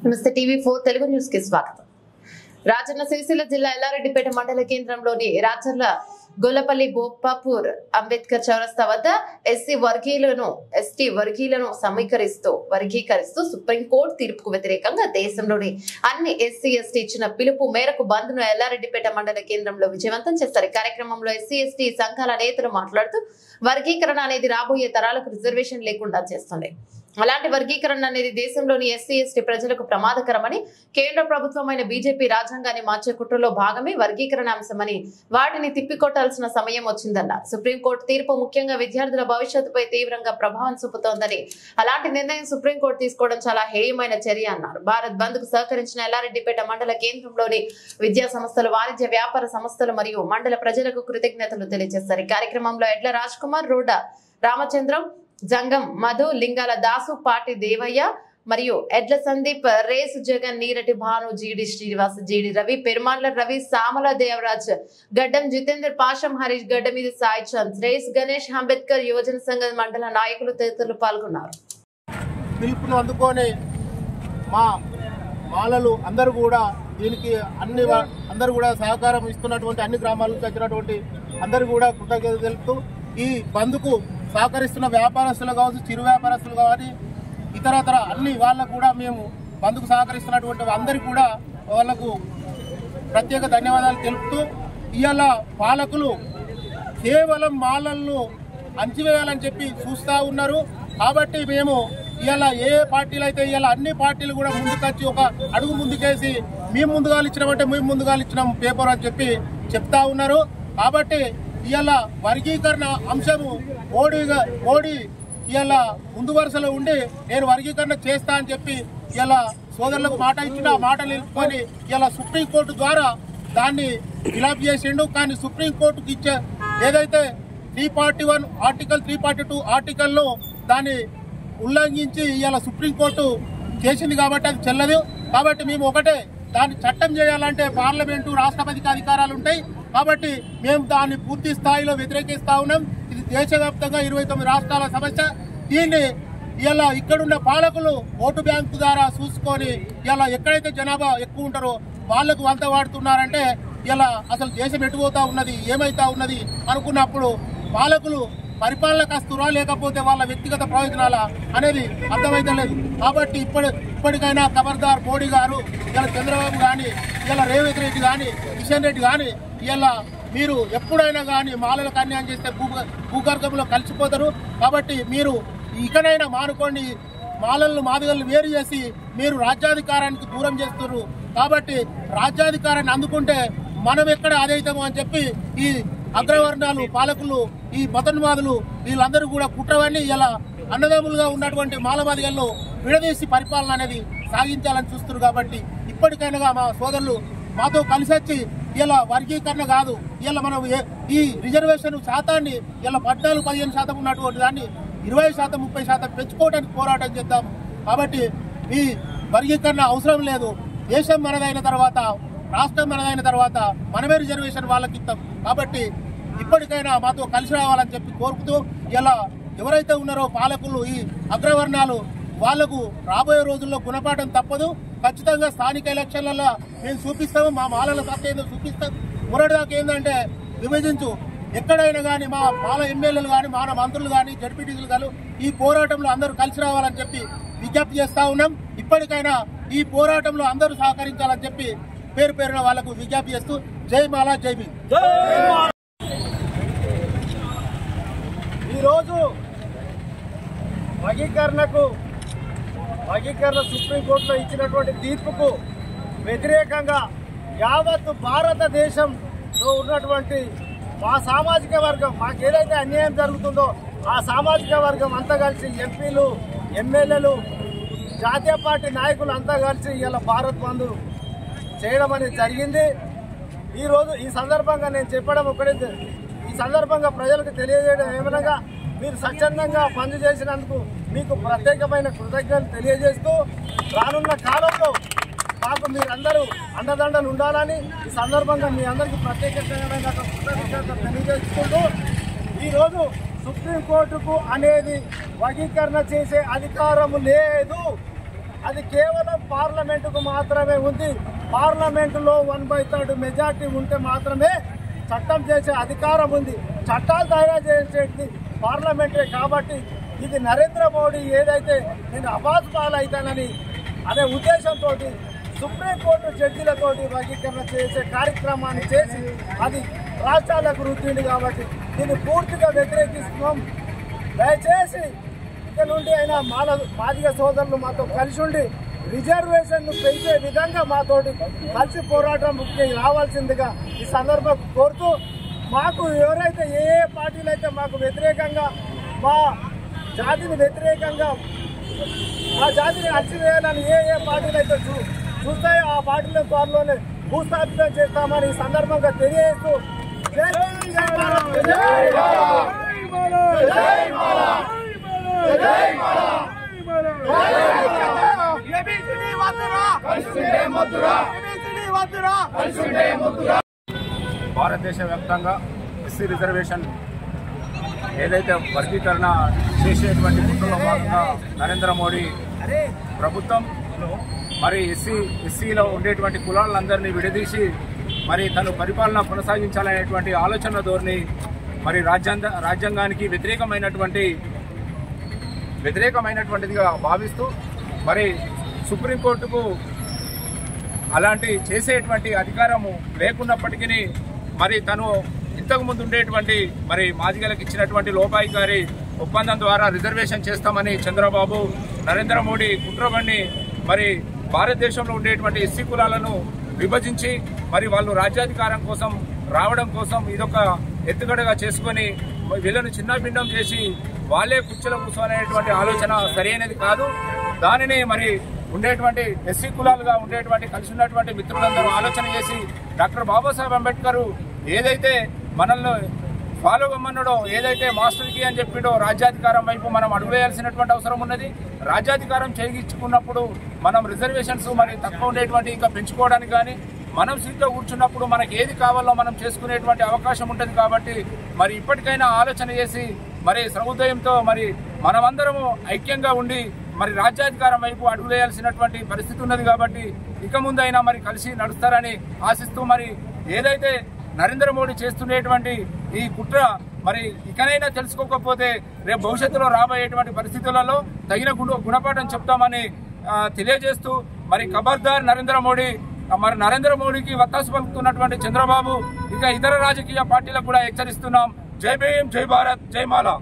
నమస్తే టీవీ4 తెలుగు న్యూస్ కి స్వాగతం. రాజన్న సిరిసిల్ల జిల్లా ఎల్లారెడ్డిపేట మండల కేంద్రంలోని రాచర్ల గొల్లపల్లి బోప్పాపూర్ అంబేద్కర్ చౌరస్తా వద్ద ఎస్టీ వర్గీయులను వర్గీకరిస్తూ సుప్రీంకోర్టు తీర్పుకు వ్యతిరేకంగా దేశంలోని అన్ని ఎస్సీ ఇచ్చిన పిలుపు మేరకు బంద్ ను ఎల్లారెడ్డిపేట మండల కేంద్రంలో విజయవంతం చేశారు. కార్యక్రమంలో ఎస్సీ సంఘాల నేతలు మాట్లాడుతూ వర్గీకరణ అనేది రాబోయే తరాలకు రిజర్వేషన్ లేకుండా చేస్తుంది. అలాంటి వర్గీకరణ అనేది దేశంలోని ఎస్సీ ప్రజలకు ప్రమాదకరమని, కేంద్ర ప్రభుత్వమైన బీజేపీ రాజ్యాంగాన్ని మార్చే కుట్రలో భాగమే వర్గీకరణ అంశమని, వాటిని తిప్పికొట్టాల్సిన సమయం వచ్చిందన్నారు. సుప్రీంకోర్టు తీర్పు ముఖ్యంగా విద్యార్థుల భవిష్యత్తుపై తీవ్రంగా ప్రభావం చూపుతోందని, అలాంటి నిర్ణయం సుప్రీంకోర్టు తీసుకోవడం చాలా హేయమైన చర్య అన్నారు. భారత్ బంద్ కు సహకరించిన ఎల్లారెడ్డిపేట మండల కేంద్రంలోని విద్యా సంస్థలు, వాణిజ్య వ్యాపార సంస్థలు మరియు మండల ప్రజలకు కృతజ్ఞతలు తెలియజేశారు. ఈ కార్యక్రమంలో ఎడ్ల రాజ్ కుమార్, రోడ్డ రామచంద్రం, జంగం మధు, లింగాల దాసు, పాటి దేవయ్య మరియు ఎడ్ల సందీప్, రేసు జగన్, నీరటి భాను, జీడి శ్రీనివాస్, జీడి రవి, పెరుమాన్ల రవి, సామల దేవరాజ్, గడ్డం జితేందర్, పాషం హరీష్, గడ్డమీది సాయి చంద్, రేస్ గణేష్, అంబేద్కర్ యువజన సంఘ మండల నాయకులు తదితరులు పాల్గొన్నారు. పిలుపును అందుకొని మా మాలలు అందరూ కూడా దీనికి అందరూ కూడా సహకారం ఇస్తున్నటువంటి అన్ని గ్రామాల నుంచి వచ్చినటువంటి అందరూ కూడా కృతజ్ఞతలు తెలుపుతూ ఈ బంద్కు సహకరిస్తున్న వ్యాపారస్తులు కావచ్చు, చిరు వ్యాపారస్తులు కానీ ఇతరతర అన్ని వాళ్ళకు కూడా మేము బంద్కు సహకరిస్తున్నటువంటి అందరికీ కూడా వాళ్లకు ప్రత్యేక ధన్యవాదాలు తెలుపుతూ, ఇవాళ పాలకులు కేవలం మాలలను అంచివేయాలని చెప్పి చూస్తూ ఉన్నారు. కాబట్టి మేము ఇవాళ ఏ పార్టీలు అయితే ఇవాళ అన్ని పార్టీలు కూడా ముందుకొచ్చి ఒక అడుగు ముందుకేసి మేము ముందుగా ఇచ్చినామంటే మేము ముందుగా ఇచ్చినాం పేపర్ అని చెప్పి చెప్తా ఉన్నారు. కాబట్టి ఇవాళ వర్గీకరణ అంశము మోడీ ఇవాళ ముందు వరుసలో ఉండి నేను వర్గీకరణ చేస్తా అని చెప్పి ఇవాళ సోదరులకు మాట ఇచ్చిన మాట నిలుపుకొని ఇవాళ సుప్రీంకోర్టు ద్వారా దాన్ని ఫిలప్ చేసిండు. కానీ సుప్రీంకోర్టుకి ఇచ్చే ఏదైతే 341 ఆర్టికల్ 342 ఆర్టికల్లో దాన్ని ఉల్లంఘించి ఇవాళ సుప్రీంకోర్టు చేసింది కాబట్టి అది చెల్లదు. కాబట్టి మేము ఒకటే, దాన్ని చట్టం చేయాలంటే పార్లమెంటు, రాష్ట్రపతికి అధికారాలు ఉంటాయి. కాబట్టి మేము దాన్ని పూర్తి స్థాయిలో వ్యతిరేకిస్తా ఉన్నాం. ఇది దేశవ్యాప్తంగా 29 రాష్ట్రాల సమస్య. దీన్ని ఇలా ఇక్కడున్న పాలకులు ఓటు బ్యాంకు ద్వారా చూసుకొని ఇలా ఎక్కడైతే జనాభా ఎక్కువ ఉంటారో వాళ్లకు వంత వాడుతున్నారంటే ఇలా అసలు దేశం ఎటుపోతా ఉన్నది, ఏమైతా ఉన్నది అనుకున్నప్పుడు పాలకులు పరిపాలనకు వస్తురా లేకపోతే వాళ్ళ వ్యక్తిగత ప్రయోజనాల అనేది అర్థమైతలేదు. కాబట్టి ఇప్పటికైనా ఖబర్దార్ మోడీ గారు, ఇలా చంద్రబాబు కానీ, ఇలా రేవంత్ రెడ్డి కానీ, కిషన్ రెడ్డి కానీ, ఇలా మీరు ఎప్పుడైనా కానీ మాలలకు అన్యాయం చేస్తే భూగర్భంలో కలిసిపోతారు. కాబట్టి మీరు ఇకనైనా మానుకోండి. మాలలను మాదిగలను వేరు చేసి మీరు రాజ్యాధికారానికి దూరం చేస్తున్నారు. కాబట్టి రాజ్యాధికారాన్ని అందుకుంటే మనం ఎక్కడ ఆదైతాము అని చెప్పి ఈ అగ్రవర్ణాలు, పాలకులు, ఈ మతన్వాదులు వీళ్ళందరూ కూడా కుట్రవన్నీ ఇలా అన్నదమ్ములుగా ఉన్నటువంటి మాలమాదిగలను విడదీసి పరిపాలన అనేది సాగించాలని చూస్తున్నారు. కాబట్టి ఇప్పటికైనా మా సోదరులు మాతో కలిసి వచ్చి ఇలా వర్గీకరణ కాదు, ఇలా మనం ఈ రిజర్వేషన్ శాతాన్ని ఇలా 14-15% ఉన్నటువంటి దాన్ని 20%, 30% పెంచుకోవడానికి పోరాటం చేద్దాం. కాబట్టి ఈ వర్గీకరణ అవసరం లేదు. దేశం మనదైన తర్వాత, రాష్ట్రం మనదైన తర్వాత మనమే రిజర్వేషన్ వాళ్ళకి ఇస్తాం. కాబట్టి ఇప్పటికైనా మాతో కలిసి రావాలని చెప్పి కోరుకుతూ, ఇలా ఎవరైతే ఉన్నారో పాలకులు, ఈ అగ్రవర్ణాలు, వాళ్లకు రాబోయే రోజుల్లో గుణపాఠం తప్పదు. ఖచ్చితంగా స్థానిక ఎలక్షన్లలో మేము చూపిస్తాము, మా మాలల సత్తా ఏందో చూపిస్తాం. మొరటిదాకా ఏంటంటే విభజించు, ఎక్కడైనా కానీ మా మాల ఎమ్మెల్యేలు కానీ, మన మంత్రులు కానీ, జడ్పీటీసీలు కానీ ఈ పోరాటంలో అందరూ కలిసి రావాలని చెప్పి విజ్ఞప్తి చేస్తా ఉన్నాం. ఇప్పటికైనా ఈ పోరాటంలో అందరూ సహకరించాలని చెప్పి పేరు పేరున వాళ్లకు విజ్ఞప్తి చేస్తూ జై మాలా, జై భీమ్. ఈరోజు వర్గీకరణ సుప్రీంకోర్టులో ఇచ్చినటువంటి తీర్పుకు వ్యతిరేకంగా యావత్ భారతదేశంలో ఉన్నటువంటి మా సామాజిక వర్గం, మాకు ఏదైతే అన్యాయం జరుగుతుందో ఆ సామాజిక వర్గం అంతా కలిసి, ఎంపీలు, ఎమ్మెల్యేలు, జాతీయ పార్టీ నాయకులు అంతా కలిసి ఇలా భారత్ బంద్ చేయడం అనేది జరిగింది. ఈరోజు ఈ సందర్భంగా నేను చెప్పడం ఒకటే, ఈ సందర్భంగా ప్రజలకు తెలియజేయడం ఏమనగా, మీరు స్వచ్ఛందంగా బంద్ చేసినందుకు మీకు ప్రత్యేకమైన కృతజ్ఞతలు తెలియజేస్తూ, రానున్న కాలంలో మాకు మీరందరూ అండదండలు ఉండాలని ఈ సందర్భంగా మీ అందరికీ ప్రత్యేకమైన కృతజ్ఞతలు తెలియజేసుకుంటూ, ఈరోజు సుప్రీంకోర్టుకు అనేది వర్గీకరణ చేసే అధికారం లేదు. అది కేవలం పార్లమెంటుకు మాత్రమే ఉంది. పార్లమెంటులో 1/3 మెజార్టీ ఉంటే మాత్రమే చట్టం చేసే అధికారం ఉంది. చట్టాలు తయారు చేసేది పార్లమెంటే. కాబట్టి ఇది నరేంద్ర మోడీ ఏదైతే నేను అబాస్ పాలైతానని అనే ఉద్దేశంతో సుప్రీంకోర్టు జడ్జిలతోటి వర్గీకరణ చేసే కార్యక్రమాన్ని చేసి అది రాష్ట్రాలకు రుద్దింది. కాబట్టి దీన్ని పూర్తిగా వ్యతిరేకిస్తున్నాం. దయచేసి ఇక నుండి అయినా మాదిగ సోదరులు మాతో కలిసి ఉండి రిజర్వేషన్ పెంచే విధంగా మాతోటి కలిసి పోరాటం రావాల్సిందిగా ఈ సందర్భం కోరుతూ, మాకు ఎవరైతే ఏ పార్టీలు అయితే మాకు వ్యతిరేకంగా మా జాతిని అణచివేయాలని ఏ పార్టీలు అయితే చూస్తాయో ఆ పార్టీల త్వరలోనే భూస్థాపితం చేస్తామని ఈ సందర్భంగా తెలియజేస్తూ భారతదేశ వ్యాప్తంగా ఎస్సీ రిజర్వేషన్ ఏదైతే వర్గీకరణ చేసేటువంటి కుట్రలో భాగంగా నరేంద్ర మోడీ ప్రభుత్వం మరి ఎస్సీలో ఉండేటువంటి కులాలందరినీ విడదీసి మరి తను పరిపాలన కొనసాగించాలనేటువంటి ఆలోచన ధోరణి మరి రాజ్యాంగానికి వ్యతిరేకమైనటువంటిదిగా భావిస్తూ మరి సుప్రీంకోర్టుకు అలాంటి చేసేటువంటి అధికారము లేకున్నప్పటికీ మరి తను ఇంతకుముందు ఉండేటువంటి మరి మాదిగలకు ఇచ్చినటువంటి లోపాయికారి ఒప్పందం ద్వారా రిజర్వేషన్ చేస్తామని చంద్రబాబు నరేంద్ర మోడీ కుట్రబన్ని మరి భారతదేశంలో ఉండేటువంటి ఎస్సీ కులాలను విభజించి మరి వాళ్ళు రాజ్యాధికారం కోసం రావడం కోసం ఇదొక ఎత్తుగడగా చేసుకొని వీళ్ళను చిన్నభిన్నం చేసి వాళ్ళే కుర్చీలో కూర్చోనేటువంటి ఆలోచన సరైనది కాదు. దానిని మరి ఉండేటువంటి ఎస్సీ కులాలుగా ఉండేటువంటి కలిసి ఉన్నటువంటి మిత్రులందరూ ఆలోచన చేసి డాక్టర్ బాబాసాహెబ్ అంబేద్కర్ ఏదైతే మనల్ని ఫాలో కమ్మన్నాడో, ఏదైతే మాస్టర్కి అని చెప్పిండో రాజ్యాధికారం వైపు మనం అడుగువేయాల్సినటువంటి అవసరం ఉన్నది. రాజ్యాధికారం చేయించుకున్నప్పుడు మనం రిజర్వేషన్స్ మరి తక్కువ ఉండేటువంటి ఇంకా పెంచుకోవడానికి కానీ మనం సీట్లో కూర్చున్నప్పుడు మనకి ఏది కావాలో మనం చేసుకునేటువంటి అవకాశం ఉంటుంది. కాబట్టి మరి ఇప్పటికైనా ఆలోచన చేసి మరి సహృదయంతో మరి మనమందరము ఐక్యంగా ఉండి మరి రాజ్యాధికారం వైపు అడుగులేయాల్సినటువంటి పరిస్థితి ఉన్నది. కాబట్టి ఇక ముందైనా మరి కలిసి నడుస్తారని ఆశిస్తూ మరి ఏదైతే నరేంద్ర మోడీ చేస్తున్నటువంటి ఈ కుట్ర మరి ఇకనైనా తెలుసుకోకపోతే రేపు భవిష్యత్తులో రాబోయేటువంటి పరిస్థితులలో తగిన గుణపాఠం చెప్తామని తెలియజేస్తూ మరి ఖబర్దార్ నరేంద్ర మోడీ, మరి నరేంద్ర మోడీకి వత్తాసు పలుకుతున్నటువంటి చంద్రబాబు ఇక ఇతర రాజకీయ పార్టీలకు కూడా హెచ్చరిస్తున్నాం. జై భీమ్, జై భారత్, జై మాలా.